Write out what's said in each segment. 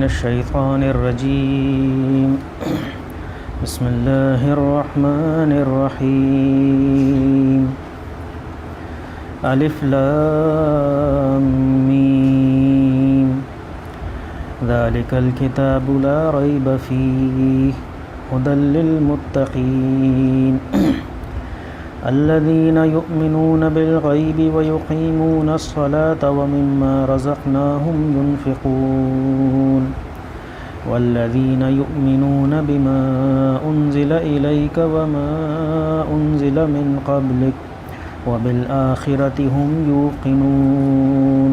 من الشیطان الرجیم بسم اللہ الرحمن الرحیم الف لام میم ذالک الکتاب لا ریب فیہ ھدی للمتقین الذين يؤمنون بالغيب ويقيمون الصلاة ومما رزقناهم ينفقون والذين يؤمنون بما أنزل إليك وما أنزل من قبلك وبالآخرة هم يوقنون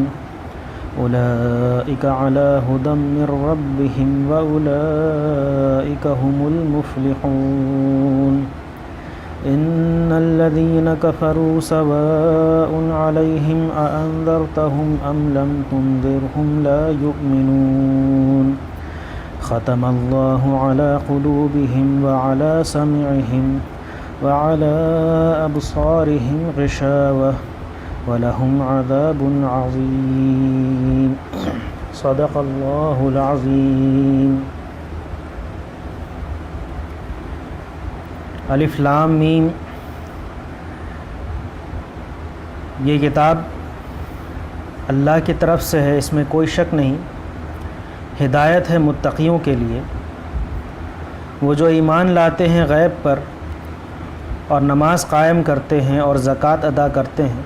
أولئك على هدى من ربهم وأولئك هم المفلحون إن الذين كفروا سواء عليهم أأنذرتهم أم لم تنذرهم لا يؤمنون ختم الله على قلوبهم وعلى سمعهم وعلى أبصارهم غشاوة ولهم عذاب عظيم صدق الله العظيم. الف لام میم، یہ کتاب اللہ کی طرف سے ہے، اس میں کوئی شک نہیں. ہدایت ہے متقیوں کے لیے، وہ جو ایمان لاتے ہیں غیب پر اور نماز قائم کرتے ہیں اور زکوٰۃ ادا کرتے ہیں.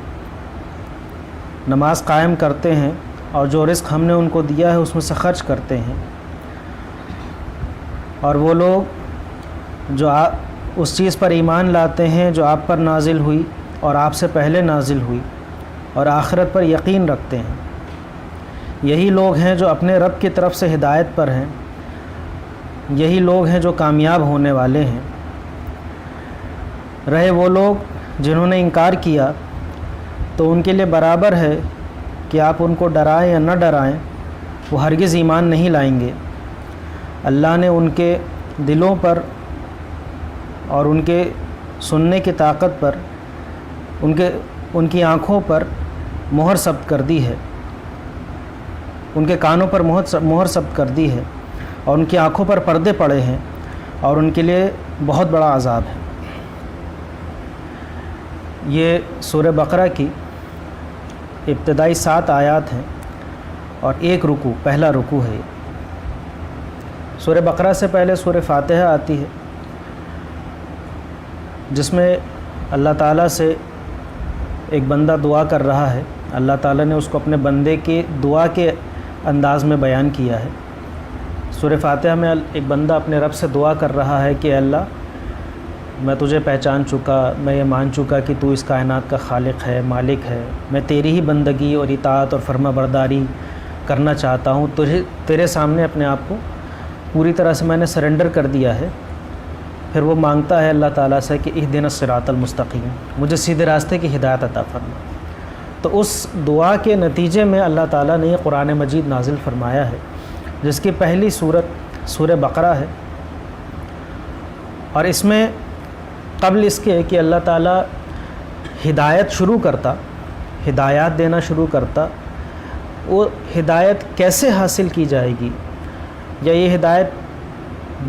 نماز قائم کرتے ہیں اور جو رزق ہم نے ان کو دیا ہے اس میں سے خرچ کرتے ہیں. اور وہ لوگ جو اس چیز پر ایمان لاتے ہیں جو آپ پر نازل ہوئی اور آپ سے پہلے نازل ہوئی اور آخرت پر یقین رکھتے ہیں. یہی لوگ ہیں جو اپنے رب کی طرف سے ہدایت پر ہیں، یہی لوگ ہیں جو کامیاب ہونے والے ہیں. رہے وہ لوگ جنہوں نے انکار کیا تو ان کے لیے برابر ہے کہ آپ ان کو ڈرائیں یا نہ ڈرائیں، وہ ہرگز ایمان نہیں لائیں گے. اللہ نے ان کے دلوں پر اور ان کے سننے کی طاقت پر ان کی آنکھوں پر مہر ثبت کر دی ہے، ان کے کانوں پر مہر ثبت کر دی ہے اور ان کی آنکھوں پر پردے پڑے ہیں اور ان کے لیے بہت بڑا عذاب ہے. یہ سورہ بقرہ کی ابتدائی 7 آیات ہیں اور ایک رکوع، پہلا رکوع ہے. سورہ بقرہ سے پہلے سورہ فاتحہ آتی ہے جس میں اللہ تعالیٰ سے ایک بندہ دعا کر رہا ہے. اللہ تعالیٰ نے اس کو اپنے بندے کی دعا کے انداز میں بیان کیا ہے. سورہ فاتحہ میں ایک بندہ اپنے رب سے دعا کر رہا ہے کہ اللہ، میں تجھے پہچان چکا، میں یہ مان چکا کہ تو اس کائنات کا خالق ہے، مالک ہے. میں تیری ہی بندگی اور اطاعت اور فرما برداری کرنا چاہتا ہوں. تیرے سامنے اپنے آپ کو پوری طرح سے میں نے سرنڈر کر دیا ہے. پھر وہ مانگتا ہے اللہ تعالیٰ سے کہ اہدنا الصراط المستقیم، مجھے سیدھے راستے کی ہدایت عطا فرما. تو اس دعا کے نتیجے میں اللہ تعالیٰ نے یہ قرآن مجید نازل فرمایا ہے جس کی پہلی صورت سورہ بقرہ ہے. اور اس میں قبل اس کے کہ اللہ تعالیٰ ہدایت دینا شروع کرتا، وہ ہدایت کیسے حاصل کی جائے گی یا یہ ہدایت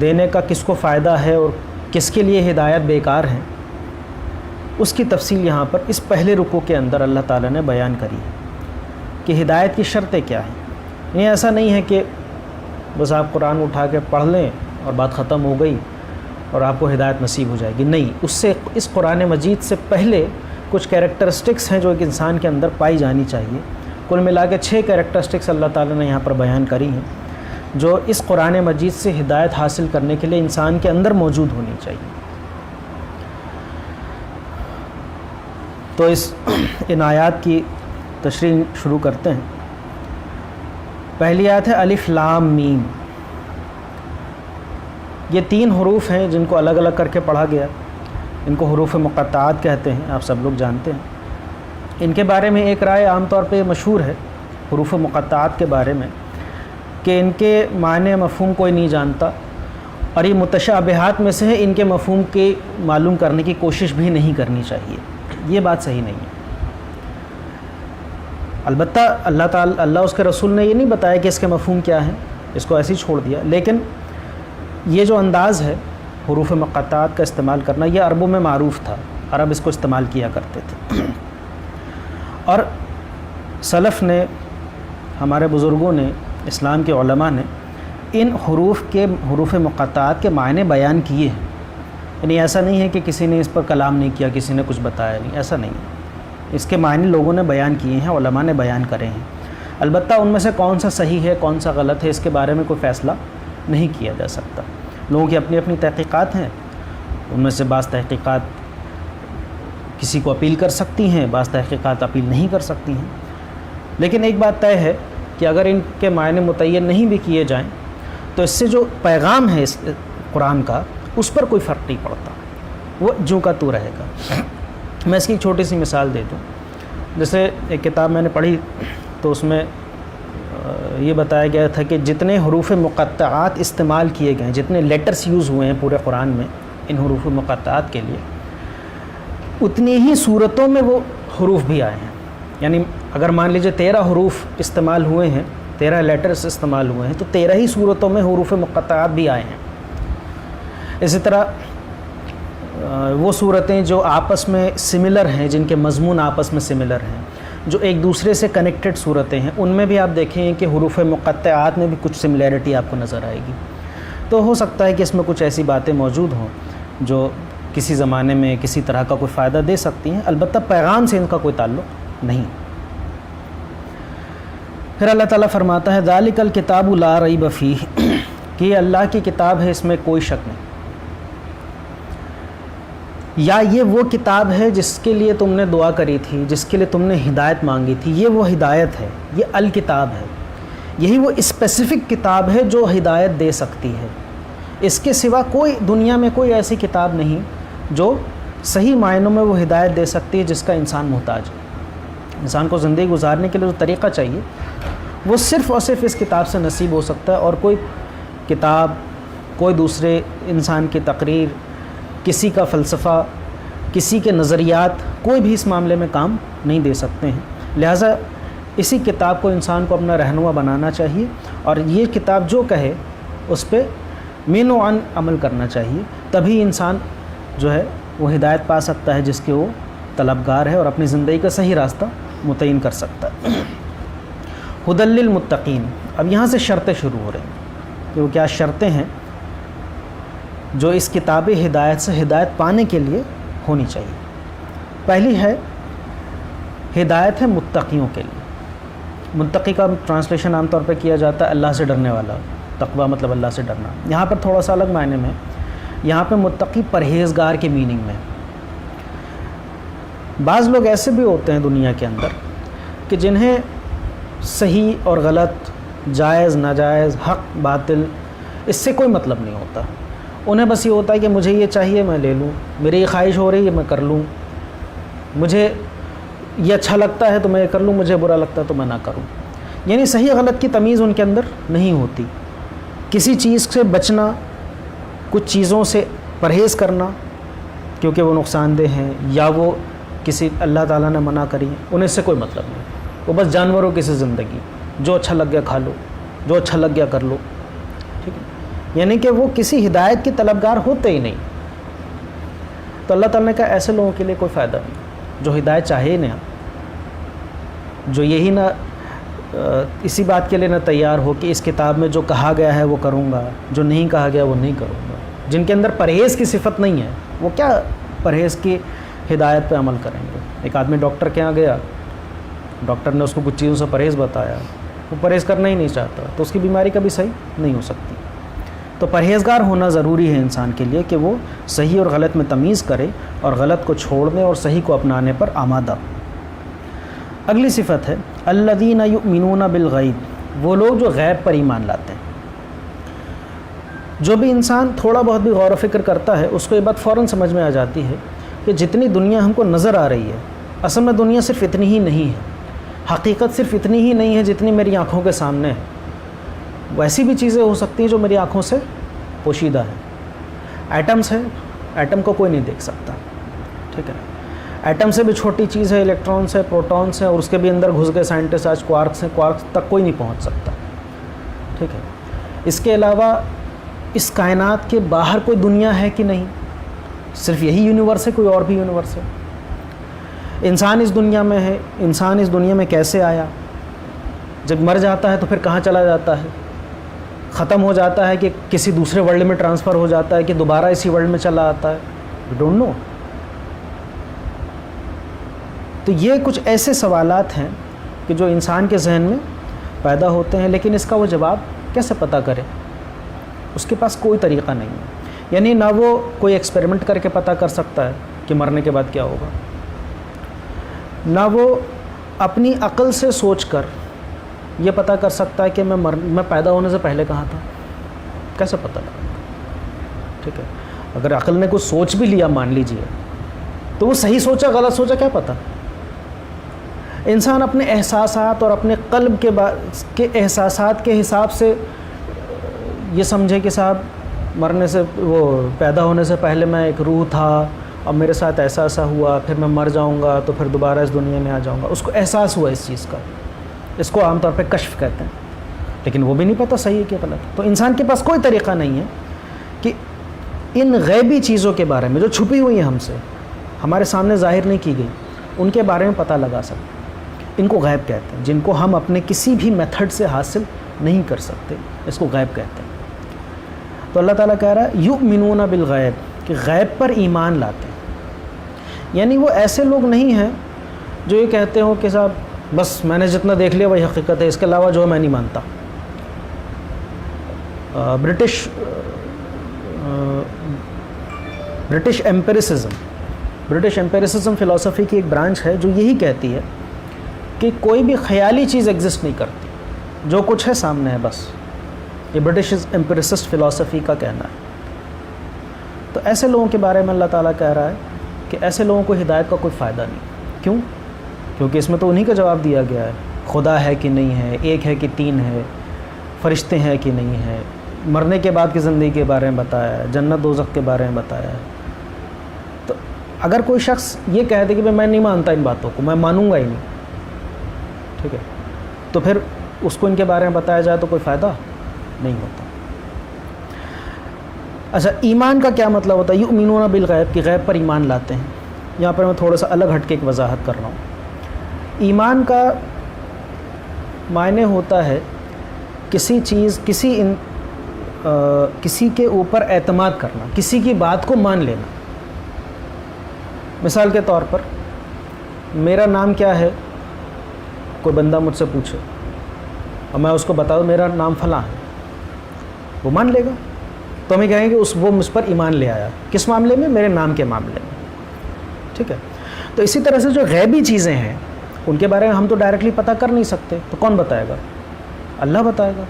دینے کا کس کو فائدہ ہے اور کس کے لیے ہدایت بیکار ہے، اس کی تفصیل یہاں پر اس پہلے رکوع کے اندر اللہ تعالیٰ نے بیان کری ہے کہ ہدایت کی شرطیں کیا ہیں. یہ ایسا نہیں ہے کہ بس آپ قرآن اٹھا کے پڑھ لیں اور بات ختم ہو گئی اور آپ کو ہدایت نصیب ہو جائے گی. نہیں، اس قرآن مجید سے پہلے کچھ کیریکٹرسٹکس ہیں جو ایک انسان کے اندر پائی جانی چاہیے. کل ملا کے 6 کیریکٹرسٹکس اللہ تعالیٰ نے یہاں پر بیان کری ہیں جو اس قرآن مجید سے ہدایت حاصل کرنے کے لیے انسان کے اندر موجود ہونی چاہیے. تو ان آیات کی تشریح شروع کرتے ہیں. پہلی آیت ہے الف لام میم. یہ 3 حروف ہیں جن کو الگ الگ کر کے پڑھا گیا. ان کو حروف مقطعات کہتے ہیں، آپ سب لوگ جانتے ہیں. ان کے بارے میں ایک رائے عام طور پہ مشہور ہے حروف مقطعات کے بارے میں کہ ان کے معنی مفہوم کوئی نہیں جانتا اور یہ متشابہات میں سے ہے. ان کے مفہوم کے معلوم کرنے کی کوشش بھی نہیں کرنی چاہیے. یہ بات صحیح نہیں ہے. البتہ اللہ اس کے رسول نے یہ نہیں بتایا کہ اس کے مفہوم کیا ہیں. اس کو ایسے ہی چھوڑ دیا. لیکن یہ جو انداز ہے حروف مقطعات کا استعمال کرنا، یہ عربوں میں معروف تھا، عرب اس کو استعمال کیا کرتے تھے. اور سلف نے، ہمارے بزرگوں نے، اسلام کے علماء نے ان حروف مقطعات کے معنی بیان کیے ہیں. یعنی ایسا نہیں ہے کہ کسی نے اس پر کلام نہیں کیا، کسی نے کچھ بتایا نہیں، ایسا نہیں ہے. اس کے معنی لوگوں نے بیان کیے ہیں، علماء نے بیان کرے ہیں. البتہ ان میں سے کون سا صحیح ہے کون سا غلط ہے اس کے بارے میں کوئی فیصلہ نہیں کیا جا سکتا. لوگوں کی اپنی اپنی تحقیقات ہیں، ان میں سے بعض تحقیقات کسی کو اپیل کر سکتی ہیں، بعض تحقیقات اپیل نہیں کر سکتی ہیں. لیکن ایک بات طے ہے کہ اگر ان کے معنی متعین نہیں بھی کیے جائیں تو اس سے جو پیغام ہے اس قرآن کا، اس پر کوئی فرق نہیں پڑتا، وہ جو کا تو رہے گا. میں اس کی ایک چھوٹی سی مثال دے دوں. جیسے ایک کتاب میں نے پڑھی تو اس میں یہ بتایا گیا تھا کہ جتنے حروف مقطعات استعمال کیے گئے ہیں، جتنے لیٹرز یوز ہوئے ہیں پورے قرآن میں ان حروف مقطعات کے لیے، اتنی ہی صورتوں میں وہ حروف بھی آئے ہیں. یعنی اگر مان لیجئے 13 حروف استعمال ہوئے ہیں، 13 لیٹرز استعمال ہوئے ہیں، تو 13 ہی صورتوں میں حروف مقطعات بھی آئے ہیں. اسی طرح وہ صورتیں جو آپس میں سملر ہیں، جن کے مضمون آپس میں سملر ہیں، جو ایک دوسرے سے کنیکٹڈ صورتیں ہیں، ان میں بھی آپ دیکھیں کہ حروف مقطعات میں بھی کچھ سملیرٹی آپ کو نظر آئے گی. تو ہو سکتا ہے کہ اس میں کچھ ایسی باتیں موجود ہوں جو کسی زمانے میں کسی طرح کا کوئی فائدہ دے سکتی ہیں، البتہ پیغام سے ان کا کوئی تعلق نہیں. پھر اللہ تعالیٰ فرماتا ہے ذالک الکتاب لا ریب فیہ، کہ یہ اللہ کی کتاب ہے، اس میں کوئی شک نہیں. یا یہ وہ کتاب ہے جس کے لیے تم نے دعا کری تھی، جس کے لیے تم نے ہدایت مانگی تھی، یہ وہ ہدایت ہے، یہ الکتاب ہے. یہی وہ اسپیسیفک کتاب ہے جو ہدایت دے سکتی ہے. اس کے سوا کوئی دنیا میں کوئی ایسی کتاب نہیں جو صحیح معنوں میں وہ ہدایت دے سکتی ہے جس کا انسان محتاج ہے. انسان کو زندگی گزارنے کے لیے جو طریقہ چاہیے وہ صرف اور صرف اس کتاب سے نصیب ہو سکتا ہے، اور کوئی کتاب، کوئی دوسرے انسان کی تقریر، کسی کا فلسفہ، کسی کے نظریات، کوئی بھی اس معاملے میں کام نہیں دے سکتے ہیں. لہٰذا اسی کتاب کو انسان کو اپنا رہنما بنانا چاہیے، اور یہ کتاب جو کہے اس پہ مین و عن عمل کرنا چاہیے. تبھی انسان جو ہے وہ ہدایت پا سکتا ہے جس کے وہ طلبگار ہے، اور اپنی زندگی کا صحیح راستہ متعین کر سکتا ہے. ھدی للمتقین. اب یہاں سے شرطیں شروع ہو رہی ہیں کہ وہ کیا شرطیں ہیں جو اس کتاب ہدایت سے ہدایت پانے کے لیے ہونی چاہیے. پہلی ہے ہدایت ہے متقیوں کے لیے. متقی کا ٹرانسلیشن عام طور پہ کیا جاتا ہے اللہ سے ڈرنے والا. تقویٰ مطلب اللہ سے ڈرنا. یہاں پر تھوڑا سا الگ معنی میں، یہاں پہ متقی پرہیزگار کے میننگ میں. بعض لوگ ایسے بھی ہوتے ہیں دنیا کے اندر کہ جنہیں صحیح اور غلط، جائز ناجائز، حق باطل، اس سے کوئی مطلب نہیں ہوتا. انہیں بس یہ ہوتا ہے کہ مجھے یہ چاہیے میں لے لوں، میری یہ خواہش ہو رہی ہے میں کر لوں، مجھے یہ اچھا لگتا ہے تو میں یہ کر لوں، مجھے برا لگتا ہے تو میں نہ کروں. یعنی صحیح غلط کی تمیز ان کے اندر نہیں ہوتی. کسی چیز سے بچنا، کچھ چیزوں سے پرہیز کرنا کیونکہ وہ نقصان دہ ہیں یا وہ کسی اللہ تعالیٰ نے منع کری، انہیں اس سے کوئی مطلب نہیں. وہ بس جانوروں کی سی زندگی، جو اچھا لگ گیا کھا لو، جو اچھا لگ گیا کر لو. ٹھیک ہے، یعنی کہ وہ کسی ہدایت کی طلبگار ہوتے ہی نہیں. تو اللہ تعالیٰ نے کہا ایسے لوگوں کے لیے کوئی فائدہ نہیں، جو ہدایت چاہے ہی نہ، جو یہی نہ اسی بات کے لیے نہ تیار ہو کہ اس کتاب میں جو کہا گیا ہے وہ کروں گا، جو نہیں کہا گیا وہ نہیں کروں گا. جن کے اندر پرہیز کی صفت نہیں ہے وہ کیا پرہیز کی ہدایت پہ عمل کریں گے. ایک آدمی ڈاکٹر کے یہاں گیا، ڈاکٹر نے اس کو کچھ چیزوں سے پرہیز بتایا، وہ پرہیز کرنا ہی نہیں چاہتا تو اس کی بیماری کبھی صحیح نہیں ہو سکتی. تو پرہیزگار ہونا ضروری ہے انسان کے لیے کہ وہ صحیح اور غلط میں تمیز کرے اور غلط کو چھوڑنے اور صحیح کو اپنانے پر آمادہ. اگلی صفت ہے الذین یؤمنون بالغیب. وہ لوگ جو غیب پر ایمان لاتے ہیں. جو بھی انسان تھوڑا بہت بھی غور و فکر کرتا ہے اس کو یہ بات فوراً سمجھ میں آ جاتی ہے کہ جتنی دنیا ہم کو نظر آ رہی ہے اصل میں دنیا صرف اتنی ہی نہیں ہے، حقیقت صرف اتنی ہی نہیں ہے جتنی میری آنکھوں کے سامنے ہے. ویسی بھی چیزیں ہو سکتی ہیں جو میری آنکھوں سے پوشیدہ ہیں. ایٹمس ہے، ایٹم کو کوئی نہیں دیکھ سکتا. ٹھیک ہے، ایٹم سے بھی چھوٹی چیز ہے الیکٹرانس ہے، پروٹونس ہے، اور اس کے بھی اندر گھس گئے سائنٹسٹ آج کوارکس ہیں، کوارکس تک کوئی نہیں پہنچ سکتا. ٹھیک ہے، اس کے علاوہ اس کائنات کے باہر کوئی دنیا ہے کہ نہیں؟ صرف یہی یونیورس ہے، کوئی اور بھی یونیورس ہے؟ انسان اس دنیا میں ہے، انسان اس دنیا میں کیسے آیا؟ جب مر جاتا ہے تو پھر کہاں چلا جاتا ہے؟ ختم ہو جاتا ہے کہ کسی دوسرے ورلڈ میں ٹرانسفر ہو جاتا ہے کہ دوبارہ اسی ورلڈ میں چلا آتا ہے؟ We don't know. تو یہ کچھ ایسے سوالات ہیں کہ جو انسان کے ذہن میں پیدا ہوتے ہیں، لیکن اس کا وہ جواب کیسے پتہ کرے؟ اس کے پاس کوئی طریقہ نہیں ہے. یعنی نہ وہ کوئی ایکسپیریمنٹ کر کے پتہ کر سکتا ہے کہ مرنے کے بعد کیا ہوگا، نہ وہ اپنی عقل سے سوچ کر یہ پتہ کر سکتا ہے کہ میں پیدا ہونے سے پہلے کہاں تھا. کیسے پتہ لگا؟ ٹھیک ہے، اگر عقل نے کچھ سوچ بھی لیا مان لیجئے، تو وہ صحیح سوچا غلط سوچا کیا پتہ. انسان اپنے احساسات اور اپنے قلب کے احساسات کے حساب سے یہ سمجھے کہ صاحب مرنے سے، وہ پیدا ہونے سے پہلے میں ایک روح تھا اور میرے ساتھ ایسا ایسا ہوا، پھر میں مر جاؤں گا تو پھر دوبارہ اس دنیا میں آ جاؤں گا. اس کو احساس ہوا اس چیز کا، اس کو عام طور پہ کشف کہتے ہیں، لیکن وہ بھی نہیں پتہ صحیح ہے کہ غلط. تو انسان کے پاس کوئی طریقہ نہیں ہے کہ ان غیبی چیزوں کے بارے میں جو چھپی ہوئی ہیں ہم سے، ہمارے سامنے ظاہر نہیں کی گئی، ان کے بارے میں پتہ لگا سکتے. ان کو غیب کہتے ہیں، جن کو ہم اپنے کسی بھی میتھڈ سے حاصل نہیں کر سکتے، اس کو غیب کہتے ہیں. تو اللہ تعالیٰ کہہ رہا ہے یؤمنون بالغیب، کہ غیب پر ایمان لاتے ہیں. یعنی وہ ایسے لوگ نہیں ہیں جو یہ کہتے ہوں کہ صاحب بس میں نے جتنا دیکھ لیا وہی حقیقت ہے، اس کے علاوہ جو ہے میں نہیں مانتا. برٹش ایمپیریسزم فلسفی کی ایک برانچ ہے جو یہی کہتی ہے کہ کوئی بھی خیالی چیز ایگزسٹ نہیں کرتی، جو کچھ ہے سامنے ہے بس. یہ برٹش ایمپیریسسٹ فلسفی کا کہنا ہے. تو ایسے لوگوں کے بارے میں اللہ تعالیٰ کہہ رہا ہے کہ ایسے لوگوں کو ہدایت کا کوئی فائدہ نہیں. کیوں؟ کیونکہ اس میں تو انہی کا جواب دیا گیا ہے، خدا ہے کہ نہیں ہے، ایک ہے کہ تین ہے، فرشتے ہیں کہ نہیں ہے، مرنے کے بعد کی زندگی کے بارے میں بتایا ہے، جنت دوزخ کے بارے میں بتایا ہے. تو اگر کوئی شخص یہ کہہ دے کہ میں نہیں مانتا ان باتوں کو، میں مانوں گا ہی نہیں، ٹھیک ہے، تو پھر اس کو ان کے بارے میں بتایا جائے تو کوئی فائدہ نہیں ہوتا. اچھا، ایمان کا کیا مطلب ہوتا ہے؟ یؤمنون بالغیب، کہ غیب پر ایمان لاتے ہیں. یہاں پر میں تھوڑا سا الگ ہٹ کے ایک وضاحت کر رہا ہوں. ایمان کا معنی ہوتا ہے کسی چیز، کسی کے اوپر اعتماد کرنا، کسی کی بات کو مان لینا. مثال کے طور پر میرا نام کیا ہے، کوئی بندہ مجھ سے پوچھے اور میں اس کو بتا دوں میرا نام فلاں ہے، وہ مان لے گا. تو ہمیں کہیں گے وہ مجھ پر ایمان لے آیا. کس معاملے میں؟ میرے نام کے معاملے میں. ٹھیک ہے. تو اسی طرح سے جو غیبی چیزیں ہیں ان کے بارے میں ہم تو ڈائریکٹلی پتہ کر نہیں سکتے، تو کون بتائے گا؟ اللہ بتائے گا،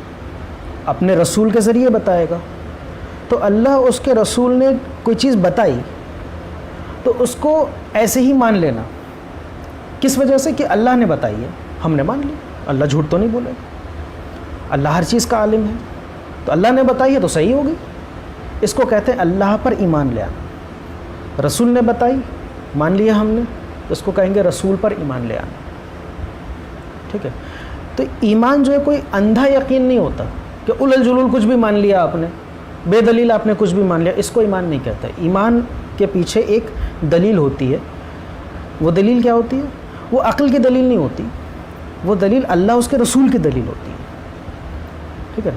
اپنے رسول کے ذریعے بتائے گا. تو اللہ اس کے رسول نے کوئی چیز بتائی تو اس کو ایسے ہی مان لینا. کس وجہ سے؟ کہ اللہ نے بتائی ہے، ہم نے مان لی. اللہ جھوٹ تو نہیں بولے، اللہ ہر چیز کا عالم ہے. تو اللہ نے بتائی ہے تو صحیح ہوگی. اس کو کہتے ہیں اللہ پر ایمان لے آنا. رسول نے بتائی، مان لیا ہم نے، تو اس کو کہیں گے رسول پر ایمان لے آنا. ٹھیک ہے. تو ایمان جو ہے کوئی اندھا یقین نہیں ہوتا کہ الل جلول کچھ بھی مان لیا آپ نے، بے دلیل آپ نے کچھ بھی مان لیا. اس کو ایمان نہیں کہتا. ایمان کے پیچھے ایک دلیل ہوتی ہے. وہ دلیل کیا ہوتی ہے؟ وہ عقل کی دلیل نہیں ہوتی، وہ دلیل اللہ اس کے رسول کی دلیل ہوتی ہے. ٹھیک ہے.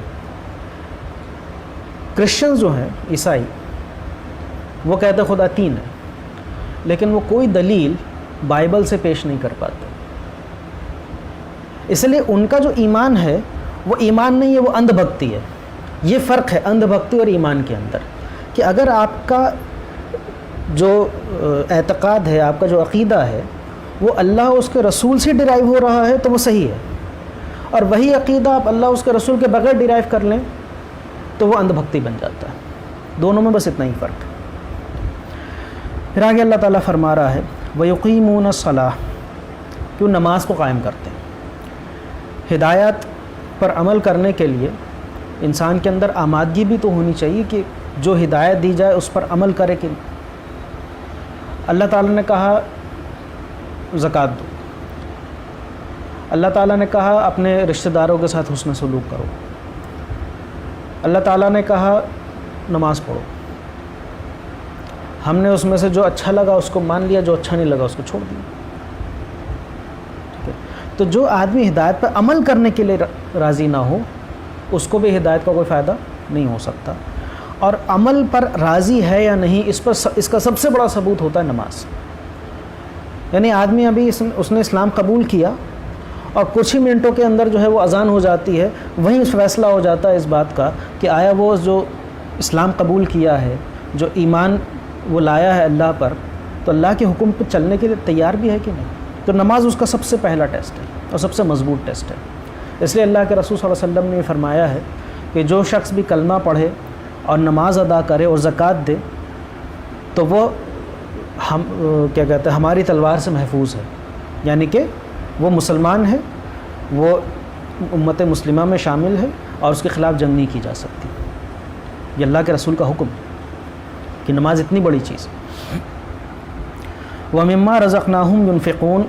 کرسچنز جو ہیں، عیسائی، وہ کہتے خدا تین ہے، لیکن وہ کوئی دلیل بائبل سے پیش نہیں کر پاتے. اس لیے ان کا جو ایمان ہے وہ ایمان نہیں ہے، وہ اندھ بھکتی ہے. یہ فرق ہے اندھ بھکتی اور ایمان کے اندر، کہ اگر آپ کا جو اعتقاد ہے، آپ کا جو عقیدہ ہے، وہ اللہ اس کے رسول سے ڈرائیو ہو رہا ہے تو وہ صحیح ہے، اور وہی عقیدہ آپ اللہ اس کے رسول کے بغیر ڈرائیو کر لیں تو وہ اندھ بھکتی بن جاتا ہے. دونوں میں بس اتنا ہی فرق ہے. پھر آگے اللہ تعالیٰ فرما رہا ہے وَيُقِيمُونَ الصَّلَاةَ، کہ وہ نماز کو قائم کرتے ہیں. ہدایت پر عمل کرنے کے لیے انسان کے اندر آمادگی بھی تو ہونی چاہیے کہ جو ہدایت دی جائے اس پر عمل کرے. کہ اللہ تعالیٰ نے کہا زکوٰۃ دو، اللہ تعالیٰ نے کہا اپنے رشتہ داروں کے ساتھ حسن سلوک کرو، اللہ تعالیٰ نے کہا نماز پڑھو، ہم نے اس میں سے جو اچھا لگا اس کو مان لیا، جو اچھا نہیں لگا اس کو چھوڑ دیا. ٹھیک ہے، تو جو آدمی ہدایت پر عمل کرنے کے لیے راضی نہ ہو اس کو بھی ہدایت کا کوئی فائدہ نہیں ہو سکتا. اور عمل پر راضی ہے یا نہیں اس کا سب سے بڑا ثبوت ہوتا ہے نماز. یعنی آدمی ابھی اس نے اسلام قبول کیا اور کچھ ہی منٹوں کے اندر جو ہے وہ اذان ہو جاتی ہے، وہیں فیصلہ ہو جاتا ہے اس بات کا کہ آیا وہ جو اسلام قبول کیا ہے، جو ایمان وہ لایا ہے اللہ پر، تو اللہ کے حکم پہ چلنے کے لیے تیار بھی ہے کہ نہیں. تو نماز اس کا سب سے پہلا ٹیسٹ ہے اور سب سے مضبوط ٹیسٹ ہے. اس لیے اللہ کے رسول صلی اللہ علیہ وسلم نے فرمایا ہے کہ جو شخص بھی کلمہ پڑھے اور نماز ادا کرے اور زکوٰۃ دے تو وہ کیا کہتے ہیں ہماری تلوار سے محفوظ ہے. یعنی کہ وہ مسلمان ہے، وہ امت مسلمہ میں شامل ہے اور اس کے خلاف جنگ نہیں کی جا سکتی. یہ اللہ کے رسول کا حکم ہے کہ نماز اتنی بڑی چیز. وَمِمَّا رَزَقْنَاهُمْ يُنْفِقُونَ،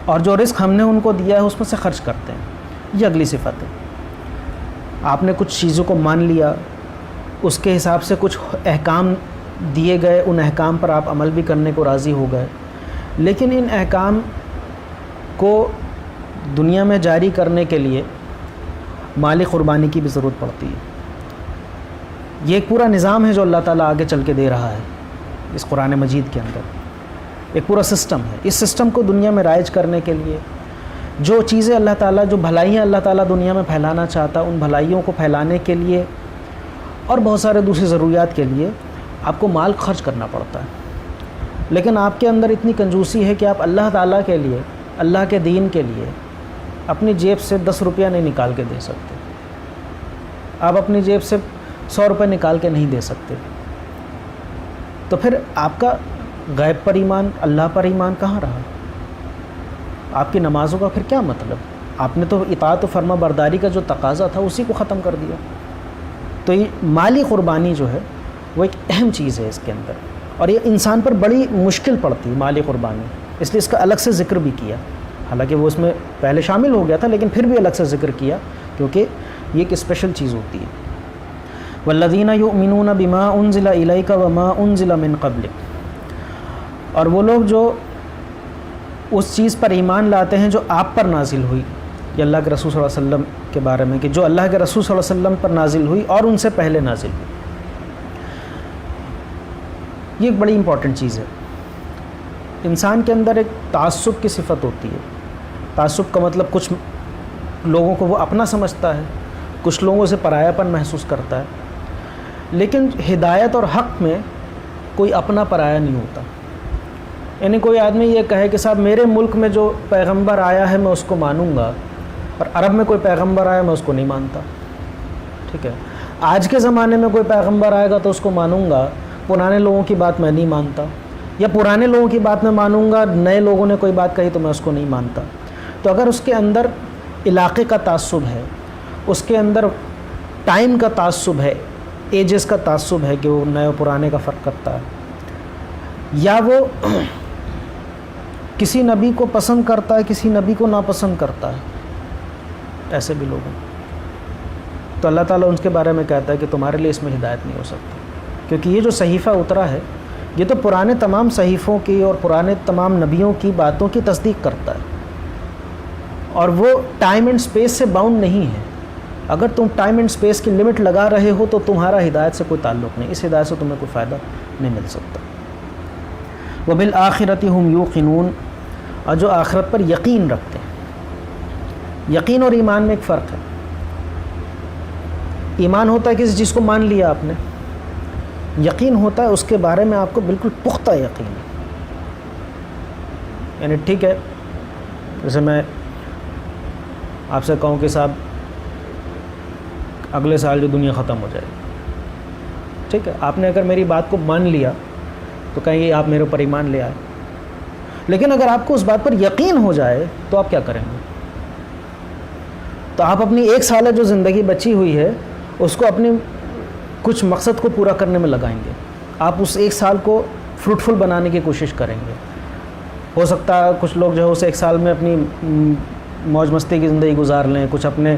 اور جو رزق ہم نے ان کو دیا ہے اس میں سے خرچ کرتے ہیں. یہ اگلی صفت ہے. آپ نے کچھ چیزوں کو مان لیا، اس کے حساب سے کچھ احکام دیے گئے، ان احکام پر آپ عمل بھی کرنے کو راضی ہو گئے، لیکن ان احکام کو دنیا میں جاری کرنے کے لیے مالی قربانی کی بھی ضرورت پڑتی ہے. یہ ایک پورا نظام ہے جو اللہ تعالیٰ آگے چل کے دے رہا ہے اس قرآن مجید کے اندر. ایک پورا سسٹم ہے. اس سسٹم کو دنیا میں رائج کرنے کے لیے جو چیزیں اللہ تعالیٰ، جو بھلائیاں اللہ تعالیٰ دنیا میں پھیلانا چاہتا ہے، ان بھلائیوں کو پھیلانے کے لیے اور بہت سارے دوسری ضروریات کے لیے آپ کو مال خرچ کرنا پڑتا ہے. لیکن آپ کے اندر اتنی کنجوسی ہے کہ آپ اللہ تعالیٰ کے لیے، اللہ کے دین کے لیے اپنی جیب سے 10 روپیہ نہیں نکال کے دے سکتے. آپ اپنی جیب سے 100 روپے نکال کے نہیں دے سکتے. تو پھر آپ کا غیب پر ایمان، اللہ پر ایمان کہاں رہا؟ آپ کی نمازوں کا پھر کیا مطلب؟ آپ نے تو اطاعت و فرما برداری کا جو تقاضا تھا اسی کو ختم کر دیا. تو یہ مالی قربانی جو ہے وہ ایک اہم چیز ہے اس کے اندر، اور یہ انسان پر بڑی مشکل پڑتی ہے مالی قربانی. اس لیے اس کا الگ سے ذکر بھی کیا، حالانکہ وہ اس میں پہلے شامل ہو گیا تھا لیکن پھر بھی الگ سے ذکر کیا کیونکہ یہ ایک اسپیشل چیز ہوتی ہے. والذین یؤمنون بما انزل الیک وما انزل من قبلک، اور وہ لوگ جو اس چیز پر ایمان لاتے ہیں جو آپ پر نازل ہوئی. یہ اللہ کے رسول صلی اللہ علیہ وسلم کے بارے میں کہ جو اللہ کے رسول صلی اللہ علیہ وسلم پر نازل ہوئی اور ان سے پہلے نازل ہوئی. یہ ایک بڑی امپورٹنٹ چیز ہے. انسان کے اندر ایک تعصب کی صفت ہوتی ہے. تعصب کا مطلب کچھ لوگوں کو وہ اپنا سمجھتا ہے، کچھ لوگوں سے پرایا پن محسوس کرتا ہے. لیکن ہدایت اور حق میں کوئی اپنا پرایا نہیں ہوتا. یعنی کوئی آدمی یہ کہے کہ صاحب میرے ملک میں جو پیغمبر آیا ہے میں اس کو مانوں گا، اور عرب میں کوئی پیغمبر آیا میں اس کو نہیں مانتا. ٹھیک ہے، آج کے زمانے میں کوئی پیغمبر آئے گا تو اس کو مانوں گا، پرانے لوگوں کی بات میں نہیں مانتا، یا پرانے لوگوں کی بات میں مانوں گا، نئے لوگوں نے کوئی بات کہی تو میں اس کو نہیں مانتا. تو اگر اس کے اندر علاقے کا تعصب ہے، اس کے اندر ٹائم کا تعصب ہے، ایجز کا تعصب ہے کہ وہ نئے و پرانے کا فرق کرتا ہے، یا وہ کسی نبی کو پسند کرتا ہے کسی نبی کو ناپسند کرتا ہے، ایسے بھی لوگ ہیں، تو اللہ تعالیٰ ان کے بارے میں کہتا ہے کہ تمہارے لیے اس میں ہدایت نہیں ہو سکتی. کیونکہ یہ جو صحیفہ اترا ہے یہ تو پرانے تمام صحیفوں کی اور پرانے تمام نبیوں کی باتوں کی تصدیق کرتا ہے، اور وہ ٹائم اینڈ سپیس سے باؤنڈ نہیں ہے. اگر تم ٹائم اینڈ سپیس کی لمٹ لگا رہے ہو تو تمہارا ہدایت سے کوئی تعلق نہیں، اس ہدایت سے تمہیں کوئی فائدہ نہیں مل سکتا. وَبِالْآخِرَةِ هُمْ يُوقِنُونَ، اور جو آخرت پر یقین رکھتے ہیں. یقین اور ایمان میں ایک فرق ہے. ایمان ہوتا ہے کسی چیز کو مان لیا آپ نے، یقین ہوتا ہے اس کے بارے میں آپ کو بالکل پختہ یقین ہے. یعنی ٹھیک ہے، جیسے میں آپ سے کہوں کہ صاحب اگلے سال جو دنیا ختم ہو جائے، ٹھیک ہے، آپ نے اگر میری بات کو مان لیا تو کہیں گے آپ میرے اوپر ایمان لے آئے. لیکن اگر آپ کو اس بات پر یقین ہو جائے تو آپ کیا کریں گے؟ تو آپ اپنی 1 سالہ جو زندگی بچی ہوئی ہے اس کو اپنی کچھ مقصد کو پورا کرنے میں لگائیں گے. آپ اس 1 سال کو فروٹفل بنانے کی کوشش کریں گے. ہو سکتا ہے کچھ لوگ جو ہے اس 1 سال میں اپنی موج مستی کی زندگی گزار لیں، کچھ اپنے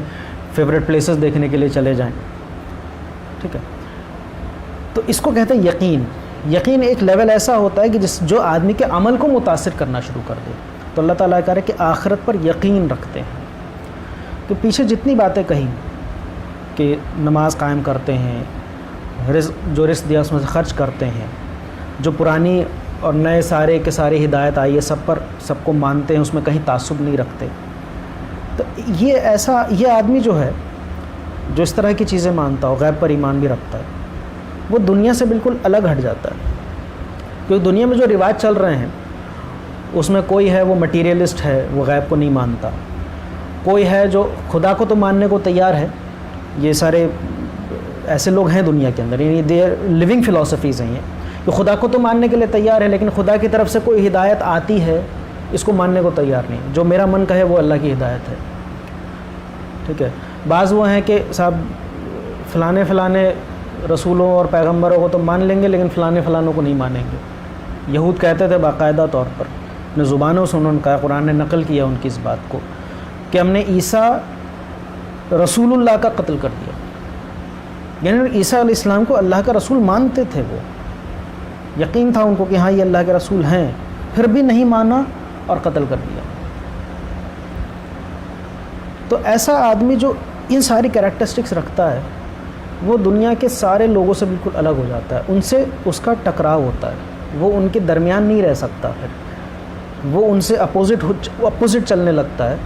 فیوریٹ پلیسز دیکھنے کے لیے چلے جائیں. ٹھیک ہے. تو اس کو کہتے ہیں یقین. یقین ایک لیول ایسا ہوتا ہے کہ جو آدمی کے عمل کو متاثر کرنا شروع کر دے. تو اللہ تعالیٰ کہہ رہے کہ آخرت پر یقین رکھتے ہیں. تو پیچھے جتنی باتیں کہیں کہ نماز قائم کرتے ہیں, جو رزق دیا اس میں سے خرچ کرتے ہیں, جو پرانی اور نئے سارے کے سارے ہدایت آئی ہے سب کو مانتے ہیں, اس میں کہیں تعصب نہیں رکھتے. تو یہ آدمی جو ہے جو اس طرح کی چیزیں مانتا ہو, غیب پر ایمان بھی رکھتا ہے, وہ دنیا سے بالکل الگ ہٹ جاتا ہے. کیونکہ دنیا میں جو رواج چل رہے ہیں اس میں کوئی ہے وہ مٹیریلسٹ ہے, وہ غیب کو نہیں مانتا. کوئی ہے جو خدا کو تو ماننے کو تیار ہے. یہ سارے ایسے لوگ ہیں دنیا کے اندر, یعنی دے لیونگ فلاسفیز ہیں یہ, کہ خدا کو تو ماننے کے لیے تیار ہے لیکن خدا کی طرف سے کوئی ہدایت آتی ہے اس کو ماننے کو تیار نہیں. جو میرا من کہے وہ اللہ کی ہدایت ہے. ٹھیک ہے. بعض وہ ہیں کہ صاحب فلانے رسولوں اور پیغمبروں کو تو مان لیں گے لیکن فلانوں کو نہیں مانیں گے. یہود کہتے تھے باقاعدہ طور پر, اپنے زبانوں سے انہوں نے کہا, قرآن نے نقل کیا ان کی اس بات کو, کہ ہم نے عیسیٰ رسول اللہ کا قتل کر دیا. یعنی عیسیٰ علیہ السلام کو اللہ کا رسول مانتے تھے, وہ یقین تھا ان کو کہ ہاں یہ اللہ کے رسول ہیں, پھر بھی نہیں مانا اور قتل کر دیا. تو ایسا آدمی جو ان ساری کریکٹرسٹکس رکھتا ہے وہ دنیا کے سارے لوگوں سے بالکل الگ ہو جاتا ہے. ان سے اس کا ٹکراؤ ہوتا ہے, وہ ان کے درمیان نہیں رہ سکتا, پھر وہ ان سے اپوزٹ چلنے لگتا ہے.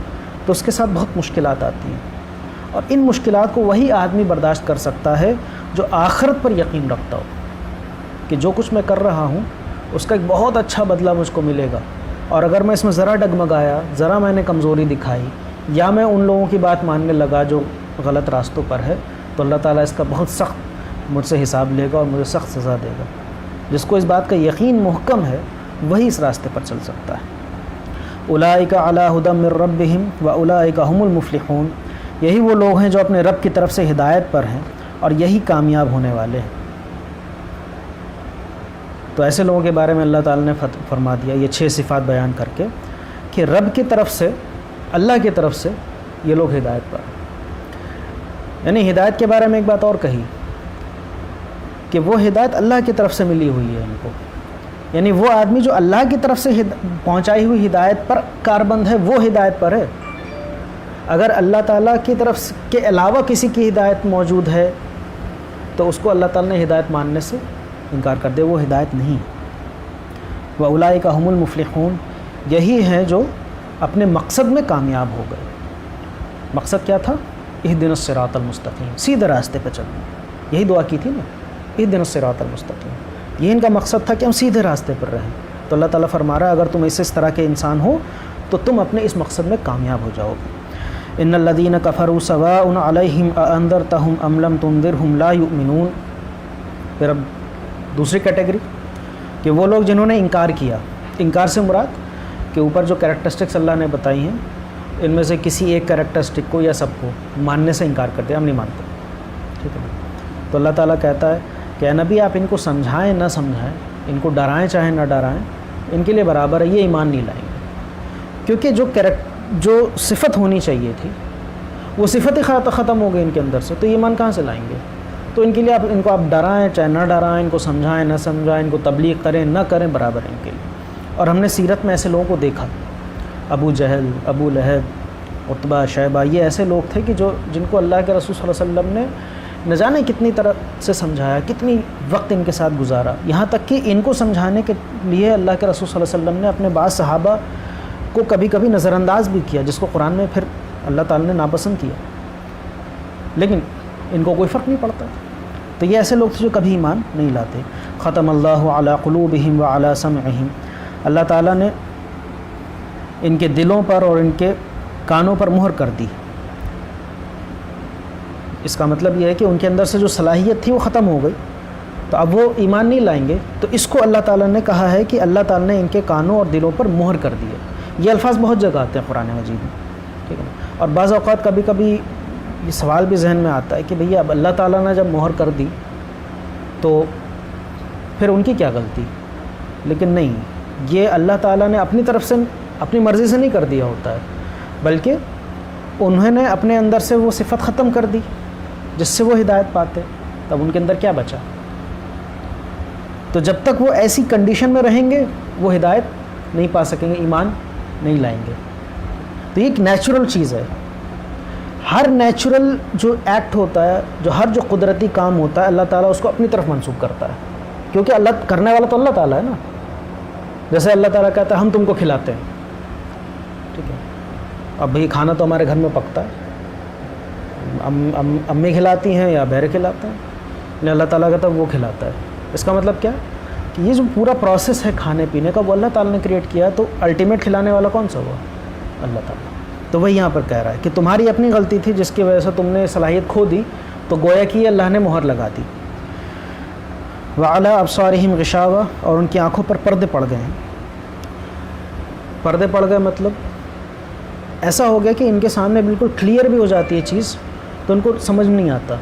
تو اس کے ساتھ بہت مشکلات آتی ہیں, اور ان مشکلات کو وہی آدمی برداشت کر سکتا ہے جو آخرت پر یقین رکھتا ہو کہ جو کچھ میں کر رہا ہوں اس کا ایک بہت اچھا بدلہ مجھ کو ملے گا. اور اگر میں اس میں ذرا ڈگمگایا, ذرا میں نے کمزوری دکھائی, یا میں ان لوگوں کی بات ماننے لگا جو غلط راستوں پر ہے, تو اللہ تعالیٰ اس کا بہت سخت مجھ سے حساب لے گا اور مجھے سخت سزا دے گا. جس کو اس بات کا یقین محکم ہے وہی اس راستے پر چل سکتا ہے. اولئک علی ھدی من ربہم واولئک ھم المفلحون. یہی وہ لوگ ہیں جو اپنے رب کی طرف سے ہدایت پر ہیں اور یہی کامیاب ہونے والے ہیں. تو ایسے لوگوں کے بارے میں اللہ تعالیٰ نے فرما دیا یہ 6 صفات بیان کر کے کہ رب کی طرف سے, اللہ کی طرف سے یہ لوگ ہدایت پر ہیں. یعنی ہدایت کے بارے میں ایک بات اور کہی کہ وہ ہدایت اللہ کی طرف سے ملی ہوئی ہے ان کو. یعنی وہ آدمی جو اللہ کی طرف سے پہنچائی ہوئی ہدایت پر کاربند ہے وہ ہدایت پر ہے. اگر اللہ تعالیٰ کی طرف کے علاوہ کسی کی ہدایت موجود ہے تو اس کو اللہ تعالیٰ نے ہدایت ماننے سے انکار کر دے, وہ ہدایت نہیں. وَأُولَئِكَ هُمُ الْمُفْلِحُونَ. یہی ہیں جو اپنے مقصد میں کامیاب ہو گئے. مقصد کیا تھا؟ اهدنا الصراط المستقیم, سیدھے راستے پہ چلنا. یہی دعا کی تھی نا, اهدنا الصراط المستقیم. یہ ان کا مقصد تھا کہ ہم سیدھے راستے پر رہیں. تو اللہ تعالیٰ فرما رہا ہے اگر تم اس طرح کے انسان ہو تو تم اپنے اس مقصد میں کامیاب ہو جاؤ گے. ان الذین کفروا سواء علیہم اانذرتہم ام لم تنذرہم لا یؤمنون. پھر اب دوسری کیٹیگری کہ وہ لوگ جنہوں نے انکار کیا. انکار سے مراد کہ اوپر جو کریکٹرسٹکس اللہ نے بتائی ہیں ان میں سے کسی ایک کریکٹرسٹک کو یا سب کو ماننے سے انکار کرتے, ہم نہیں مانتے. ٹھیک ہے. تو اللہ تعالیٰ کہتا ہے کہ اے نبی آپ ان کو سمجھائیں نہ سمجھائیں, ان کو ڈرائیں چاہے نہ ڈرائیں, ان کے لیے برابر ہے, یہ ایمان نہیں لائیں گے. کیونکہ جو صفت ہونی چاہیے تھی وہ صفت ہی ختم ہو گئی ان کے اندر سے, تو یہ ایمان کہاں سے لائیں گے؟ تو ان کے لیے ان کو آپ ڈرائیں چاہے نہ ڈرائیں, ان کو سمجھائیں نہ سمجھائیں, ان کو تبلیغ کریں نہ کریں, برابر ان کے لیے. اور ہم نے سیرت میں ایسے لوگوں کو دیکھا, ابو جہل, ابو لہب, عتبہ, شیبہ, یہ ایسے لوگ تھے کہ جن کو اللہ کے رسول صلی اللہ علیہ وسلم نے نہ جانے کتنی طرح سے سمجھایا, کتنی وقت ان کے ساتھ گزارا. یہاں تک کہ ان کو سمجھانے کے لیے اللہ کے رسول صلی اللہ علیہ وسلم نے اپنے بعض صحابہ کو کبھی کبھی نظر انداز بھی کیا, جس کو قرآن میں پھر اللہ تعالیٰ نے ناپسند کیا, لیکن ان کو کوئی فرق نہیں پڑتا. تو یہ ایسے لوگ تھے جو کبھی ایمان نہیں لاتے. ختم اللہ علی قلوبہم وعلی سمعہم. اللہ تعالیٰ نے ان کے دلوں پر اور ان کے کانوں پر مہر کر دی. اس کا مطلب یہ ہے کہ ان کے اندر سے جو صلاحیت تھی وہ ختم ہو گئی, تو اب وہ ایمان نہیں لائیں گے. تو اس کو اللہ تعالیٰ نے کہا ہے کہ اللہ تعالیٰ نے ان کے کانوں اور دلوں پر مہر کر دی ہے. یہ الفاظ بہت جگہ آتے ہیں قرآن مجید میں, ٹھیک ہے. اور بعض اوقات کبھی کبھی یہ سوال بھی ذہن میں آتا ہے کہ بھئی اب اللہ تعالیٰ نے جب مہر کر دی تو پھر ان کی کیا غلطی؟ لیکن نہیں, یہ اللہ تعالیٰ نے اپنی طرف سے اپنی مرضی سے نہیں کر دیا ہوتا ہے, بلکہ انہوں نے اپنے اندر سے وہ صفت ختم کر دی جس سے وہ ہدایت پاتے. تب ان کے اندر کیا بچا؟ تو جب تک وہ ایسی کنڈیشن میں رہیں گے وہ ہدایت نہیں پا سکیں گے، ایمان نہیں لائیں گے۔ تو یہ ایک نیچرل چیز ہے، ہر نیچرل جو ایکٹ ہوتا ہے، ہر جو قدرتی کام ہوتا ہے، اللہ تعالیٰ اس کو اپنی طرف منسوب کرتا ہے، کیونکہ اللہ کرنے والا تو اللہ تعالیٰ ہے نا۔ جیسے اللہ تعالیٰ کہتا ہے ہم تم کو کھلاتے ہیں، ٹھیک ہے، اب بھئی کھانا تو ہمارے گھر میں پکتا ہے، امی کھلاتی ہیں یا بہرے کھلاتے ہیں، لیکن اللہ تعالیٰ کہتا ہے وہ کھلاتا ہے۔ اس کا مطلب کیا کہ یہ جو پورا پروسیس ہے کھانے پینے کا وہ اللہ تعالیٰ نے کریٹ کیا ہے، تو الٹیمیٹ کھلانے والا کون سا ہوا؟ اللہ تعالیٰ۔ تو وہی یہاں پر کہہ رہا ہے کہ تمہاری اپنی غلطی تھی جس کی وجہ سے تم نے صلاحیت کھو دی، تو گویا کہ اللہ نے مہر لگا دی۔ وَعَلَىٰ أَبْصَارِهِمْ غِشَاوَةٌ، اور ان کی آنکھوں پر پردے پڑ گئے ہیں۔ پردے پڑ گئے مطلب ایسا ہو گیا کہ ان کے سامنے بالکل کلیئر بھی ہو جاتی ہے چیز تو ان کو سمجھ نہیں آتا،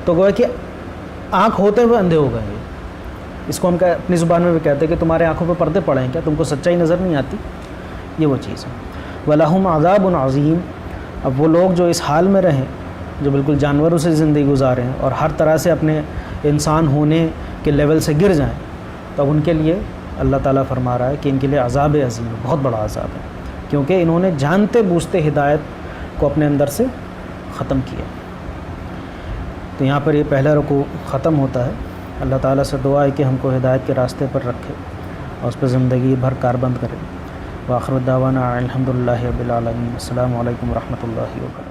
تو گویا کہ آنکھ ہوتے ہوئے اندھے ہو گئے ہیں۔ اس کو ہم اپنی زبان میں بھی کہتے ہیں کہ تمہارے آنکھوں پہ پردے پڑے ہیں کیا، تم کو سچائی نظر نہیں آتی، یہ وہ چیز ہے۔ وَلَهُمْ عَذَابٌ عَظِيمٌ، اب وہ لوگ جو اس حال میں رہیں، جو بالکل جانوروں سے زندگی گزاریں اور ہر طرح سے اپنے انسان ہونے کے لیول سے گر جائیں، تو اب ان کے لیے اللہ تعالیٰ فرما رہا ہے کہ ان کے لیے عذاب عظیم ہے، بہت بڑا عذاب ہے، کیونکہ انہوں نے جانتے بوجھتے ہدایت کو اپنے اندر سے ختم کیا۔ تو یہاں پر یہ پہلا رکوع ختم ہوتا ہے۔ اللہ تعالیٰ سے دعا ہے کہ ہم کو ہدایت کے راستے پر رکھے اور اس پہ زندگی بھر کاربند کرے۔ وآخر دعوانا الحمدللہ رب العالمین۔ السلام علیکم ورحمۃ اللہ وبرکاتہ۔